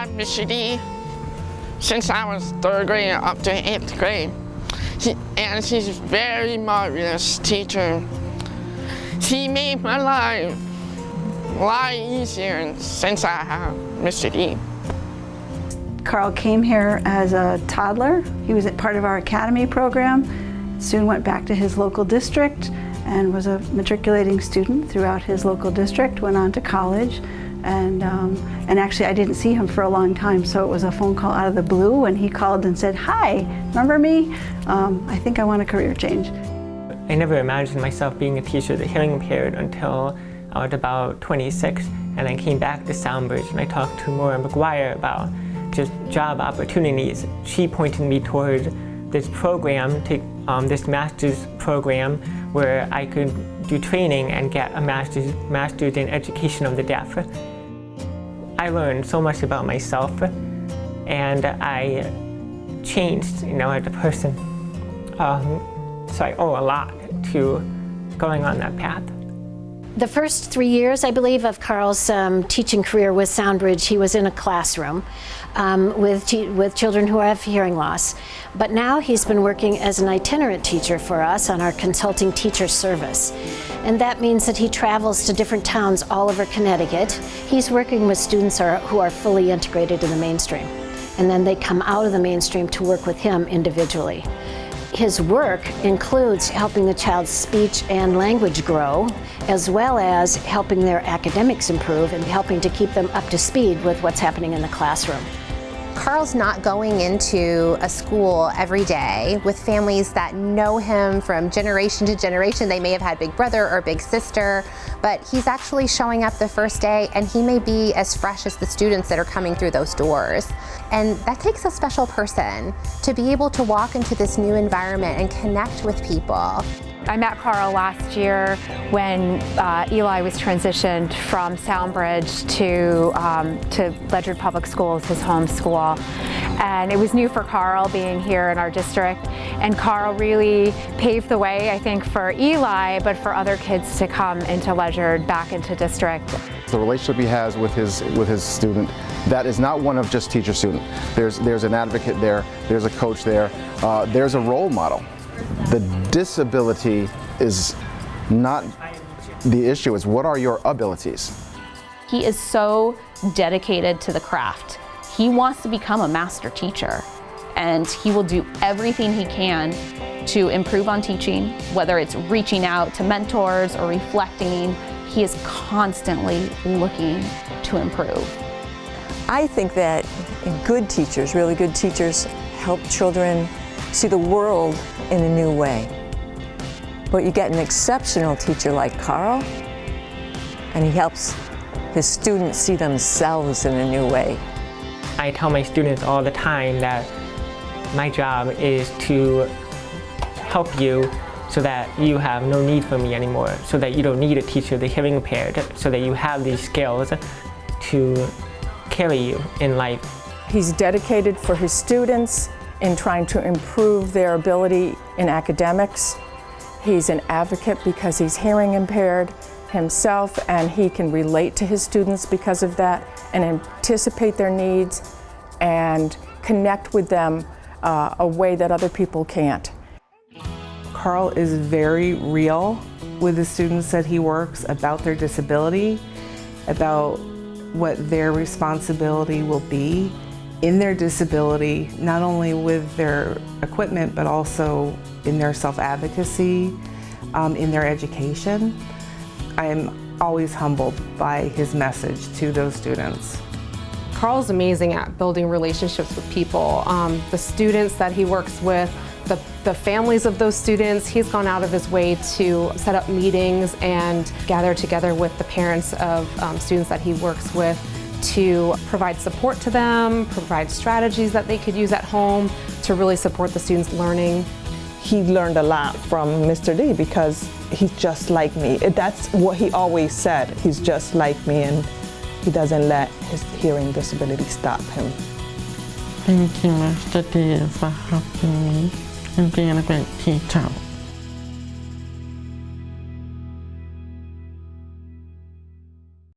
had Mr. D since I was 3rd grade up to 8th grade. And she's a very marvelous teacher. She made my life a lot easier since I have Mr. D. Carl came here as a toddler. He was part of our academy program, soon went back to his local district and was a matriculating student throughout his local district, went on to college. And actually I didn't see him for a long time, so it was a phone call out of the blue and he called and said, "Hi, remember me? I think I want a career change." I never imagined myself being a teacher of the hearing impaired until I was about 26, and I came back to Soundbridge and I talked to Maura McGuire about just job opportunities. She pointed me toward this program, this master's program, where I could do training and get a master's in education of the deaf. I learned so much about myself, and I changed, as a person. So I owe a lot to going on that path. The first 3 years, I believe, of Carl's teaching career with Soundbridge, he was in a classroom with children who have hearing loss. But now he's been working as an itinerant teacher for us on our consulting teacher service. And that means that he travels to different towns all over Connecticut. He's working with students who are fully integrated in the mainstream. And then they come out of the mainstream to work with him individually. His work includes helping the child's speech and language grow, as well as helping their academics improve and helping to keep them up to speed with what's happening in the classroom. Carl's not going into a school every day with families that know him from generation to generation. They may have had big brother or big sister, but he's actually showing up the first day and he may be as fresh as the students that are coming through those doors. And that takes a special person to be able to walk into this new environment and connect with people. I met Carl last year when Eli was transitioned from Soundbridge to Ledyard Public Schools, his home school. And it was new for Carl being here in our district. And Carl really paved the way, I think, for Eli, but for other kids to come into Ledyard, back into district. The relationship he has with his student, that is not one of just teacher-student. There's an advocate there, there's a coach there, there's a role model. The disability is not the issue, it's what are your abilities? He is so dedicated to the craft. He wants to become a master teacher, and he will do everything he can to improve on teaching, whether it's reaching out to mentors or reflecting. He is constantly looking to improve. I think that good teachers, really good teachers, help children see the world in a new way. But you get an exceptional teacher like Carl, and he helps his students see themselves in a new way. I tell my students all the time that my job is to help you so that you have no need for me anymore, so that you don't need a teacher, the hearing impaired, so that you have these skills to carry you in life. He's dedicated for his students in trying to improve their ability in academics. He's an advocate because he's hearing impaired himself, and he can relate to his students because of that and anticipate their needs and connect with them a way that other people can't. Carl is very real with the students that he works about their disability, about what their responsibility will be in their disability, not only with their equipment, but also in their self-advocacy, in their education. I am always humbled by his message to those students. Carl's amazing at building relationships with people. The students that he works with, the families of those students, he's gone out of his way to set up meetings and gather together with the parents of students that he works with to provide support to them, provide strategies that they could use at home to really support the students' learning. He learned a lot from Mr. D because he's just like me. That's what he always said. He's just like me, and he doesn't let his hearing disability stop him. Thank you, Mr. D, for helping me and being a great teacher.